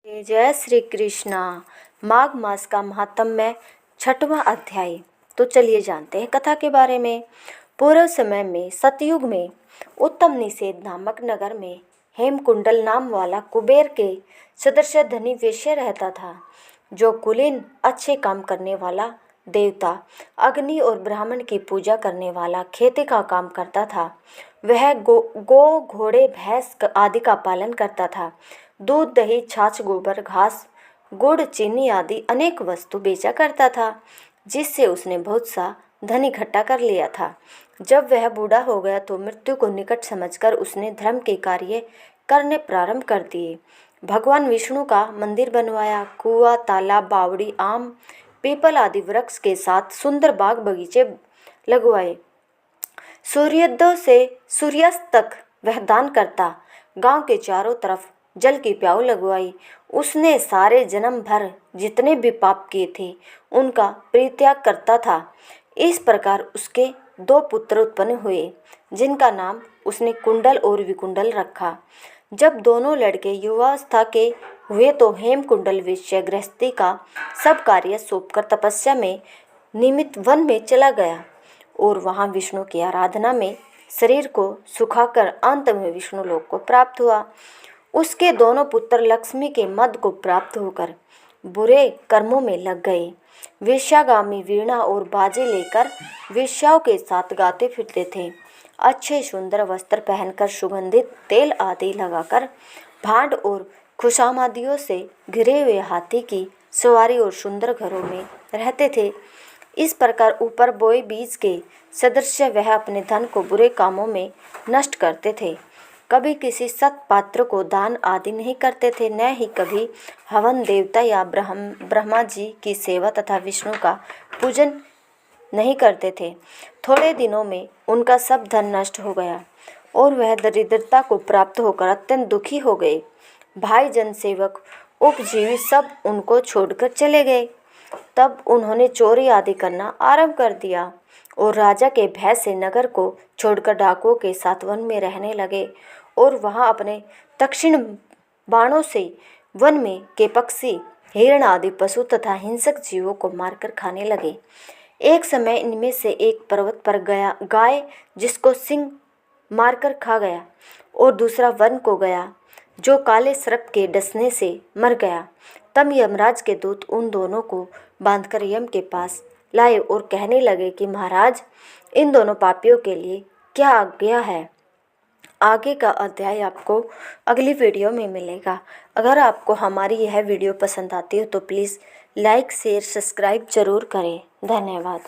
जय श्री कृष्णा। माघ मास का महात्म्य 6वां अध्याय। तो चलिए जानते हैं कथा के बारे में। पूर्व समय में सतयुग में उत्तम निषेध नामक नगर में हेमकुंडल नाम वाला कुबेर के सदृश धनी वैश्य रहता था, जो कुलीन अच्छे काम करने वाला, देवता अग्नि और ब्राह्मण की पूजा करने वाला, खेती का काम करता था। वह गो घोड़े भैंस आदि का पालन करता था। दूध दही छाछ गोबर घास गुड़ चीनी आदि अनेक वस्तु बेचा करता था, जिससे उसने बहुत सा धन इकट्ठा कर लिया था। जब वह बूढ़ा हो गया तो मृत्यु को निकट समझकर उसने धर्म के कार्य करने प्रारंभ कर दिए। भगवान विष्णु का मंदिर बनवाया। कुआं तालाब बावड़ी आम पीपल आदि वृक्ष के साथ सुंदर बाग बगीचे लगवाए। सूर्योदय से सूर्यास्त तक वह दान करता। गांव के चारों तरफ जल की प्याऊ लगवाई। उसने सारे जन्म भर जितने भी पाप किए थे उनका परित्याग करता था। इस प्रकार उसके 2 पुत्र उत्पन्न हुए, जिनका नाम उसने कुंडल और विकुंडल रखा। जब दोनों लड़के युवावस्था के हुए तो हेमकुंडल वैश्य गृहस्थी का सब कार्य सौंपकर तपस्या में निमित्त वन में चला गया और वहां विष्णु की आराधना में शरीर को सुखाकर अंत में विष्णु लोक को प्राप्त हुआ। उसके दोनों पुत्र लक्ष्मी के मद को प्राप्त होकर बुरे कर्मों में लग गए। वेश्यागामी वीणा और बाजे लेकर वेश्याओं के साथ गाते फिरते थे। अच्छे सुंदर वस्त्र पहनकर सुगंधित तेल आदि लगाकर भांड और खुशामदियों से घिरे हुए हाथी की सवारी और सुंदर घरों में रहते थे। इस प्रकार ऊपर बोए बीज के सदृश वह अपने धन को बुरे कामों में नष्ट करते थे। कभी किसी सत पात्र को दान आदि नहीं करते थे, न ही कभी हवन देवता या ब्रह्मा जी की सेवा तथा विष्णु का पूजन नहीं करते थे। थोड़े दिनों में उनका सब धन नष्ट हो गया और वह दरिद्रता को प्राप्त होकर अत्यंत दुखी हो गए। भाई जन सेवक उपजीवी सब उनको छोड़कर चले गए। तब उन्होंने चोरी आदि करना आरंभ कर दिया और राजा के भय से नगर को छोड़कर डाकुओं के साथ वन में रहने लगे और वहां अपने दक्षिण बाणों से वन में के पक्षी हिरण आदि पशु तथा हिंसक जीवों को मारकर खाने लगे। एक समय इनमें से एक पर्वत पर गया गाय जिसको सिंह मारकर खा गया और दूसरा वन को गया जो काले सर्प के डसने से मर गया। तब यमराज के दूत उन दोनों को बांधकर यम के पास लाए और कहने लगे कि महाराज, इन दोनों पापियों के लिए क्या आज्ञा है। आगे का अध्याय आपको अगली वीडियो में मिलेगा। अगर आपको हमारी यह वीडियो पसंद आती हो तो प्लीज़ लाइक शेयर सब्सक्राइब जरूर करें। धन्यवाद।